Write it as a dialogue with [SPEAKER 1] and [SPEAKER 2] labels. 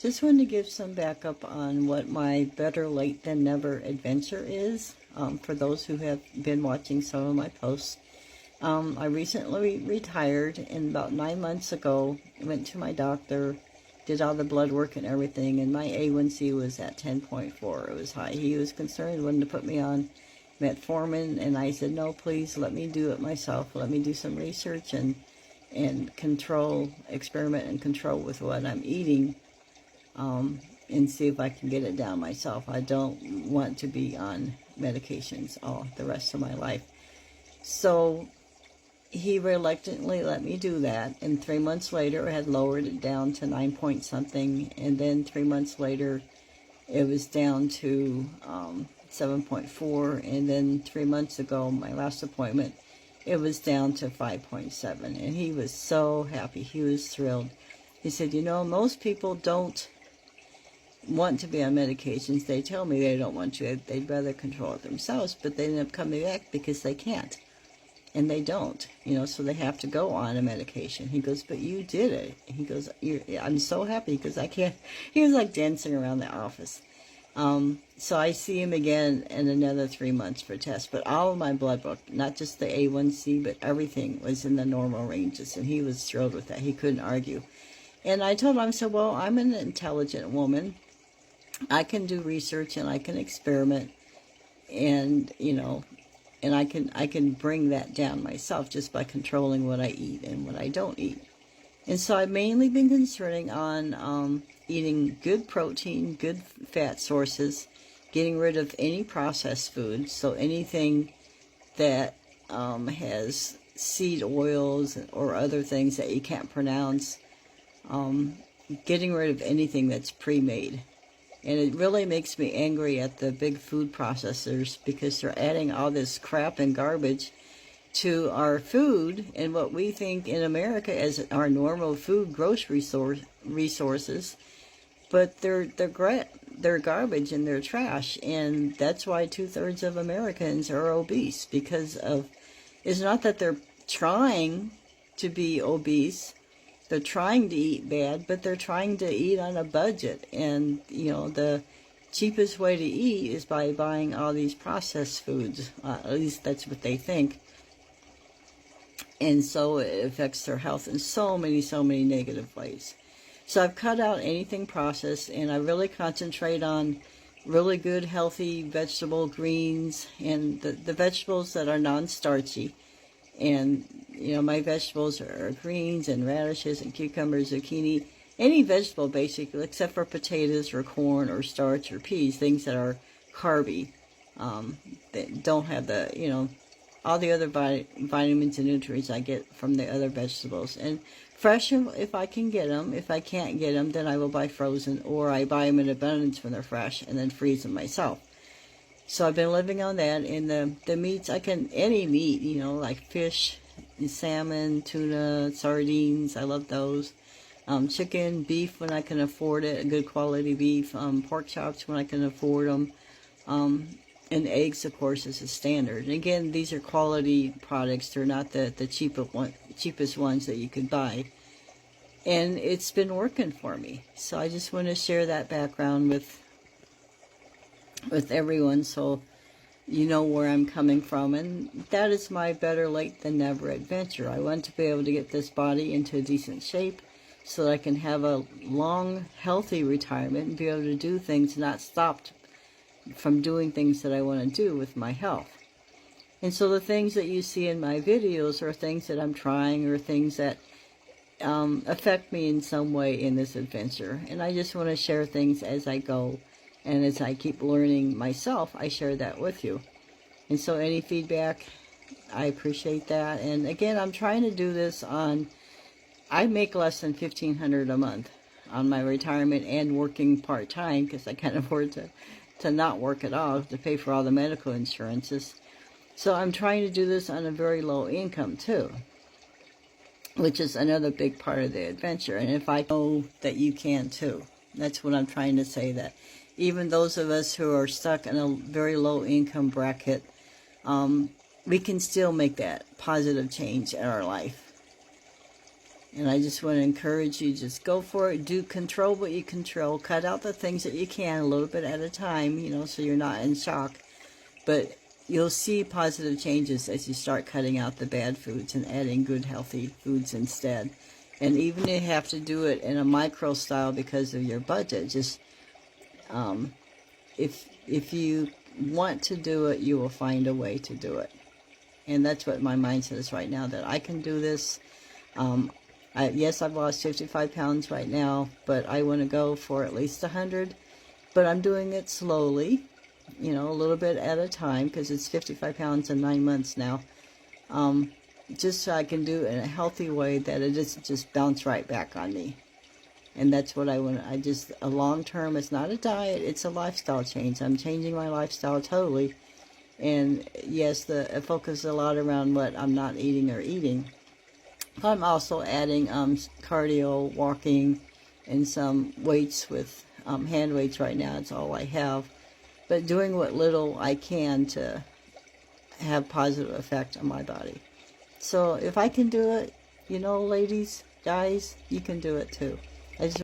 [SPEAKER 1] Just wanted to give some backup on what my better late than never adventure is, for those who have been watching some of my posts. I recently retired, and about 9 months ago, went to my doctor, did all the blood work and everything, and my A1C was at 10.4. It was high. He was concerned, wanted to put me on metformin, and I said, no, please, let me do it myself. Let me do some research and experiment and control with what I'm eating, and see if I can get it down myself. I don't want to be on medications all the rest of my life. So he reluctantly let me do that, and 3 months later I had lowered it down to 9 point something, and then 3 months later it was down to 7.4, and then 3 months ago, my last appointment, it was down to 5.7, and he was so happy. He was thrilled. He said, you know, most people don't want to be on medications. They tell me they don't want to. They'd rather control it themselves, but they end up coming back because they can't. And they don't, you know, so they have to go on a medication. He goes, but you did it. He goes, I'm so happy because I can't. He was like dancing around the office. So I see him again in another 3 months for tests. But all of my blood work, not just the A1C, but everything was in the normal ranges. And he was thrilled with that. He couldn't argue. And I told him, I said, well, I'm an intelligent woman. I can do research and I can experiment. And, you know, and I can bring that down myself just by controlling what I eat and what I don't eat. And so I've mainly been concentrating on eating good protein, good fat sources, getting rid of any processed food. So anything that has seed oils or other things that you can't pronounce, getting rid of anything that's pre-made. And it really makes me angry at the big food processors because they're adding all this crap and garbage to our food and what we think in America as our normal food grocery resources. But they're garbage and they're trash. And that's why 2/3 of Americans are obese, because of, it's not that they're trying to be obese. They're trying to eat bad, but they're trying to eat on a budget. And, you know, the cheapest way to eat is by buying all these processed foods. At least that's what they think. And so it affects their health in so many negative ways. So I've cut out anything processed, and I really concentrate on really good, healthy vegetable greens and the vegetables that are non-starchy. And, you know, my vegetables are greens and radishes and cucumbers, zucchini, any vegetable basically, except for potatoes or corn or starch or peas, things that are carby, that don't have the, you know, all the other vitamins and nutrients I get from the other vegetables. And fresh if I can get them. If I can't get them, then I will buy frozen, or I buy them in abundance when they're fresh and then freeze them myself. So I've been living on that. And the meats, any meat, you know, like fish, salmon, tuna, sardines, I love those. Chicken, beef when I can afford it, good quality beef. Pork chops when I can afford them. And eggs, of course, is a standard. And again, these are quality products. They're not the cheapest ones that you could buy. And it's been working for me. So I just want to share that background with everyone, so you know where I'm coming from. And that is my better late than never adventure. I want to be able to get this body into a decent shape so that I can have a long, healthy retirement and be able to do things, not stopped from doing things that I want to do with my health. And so the things that you see in my videos are things that I'm trying, or things that affect me in some way in this adventure. And I just want to share things as I go. And as I keep learning myself, I share that with you. And so any feedback, I appreciate that. And again, I'm trying to do this on, I make less than $1,500 a month on my retirement and working part-time, because I can't afford to not work at all to pay for all the medical insurances. So I'm trying to do this on a very low income too, which is another big part of the adventure. And if I know that you can too, that's what I'm trying to say, that even those of us who are stuck in a very low income bracket, we can still make that positive change in our life. And I just want to encourage you, just go for it. Do control what you control. Cut out the things that you can a little bit at a time, you know, so you're not in shock. But you'll see positive changes as you start cutting out the bad foods and adding good, healthy foods instead. And even if you have to do it in a micro style because of your budget, just if you want to do it, you will find a way to do it. And that's what my mindset is right now, that I can do this. Yes, I've lost 55 pounds right now, but I want to go for at least 100. But I'm doing it slowly, you know, a little bit at a time, because it's 55 pounds in 9 months now. Just so I can do it in a healthy way, that it doesn't just bounce right back on me. And that's what I want. A long term, it's not a diet, it's a lifestyle change. I'm changing my lifestyle totally. And yes, it focuses a lot around what I'm not eating or eating. I'm also adding cardio, walking, and some weights with hand weights right now. It's all I have. But doing what little I can to have positive effect on my body. So if I can do it, you know, ladies, guys, you can do it too. I just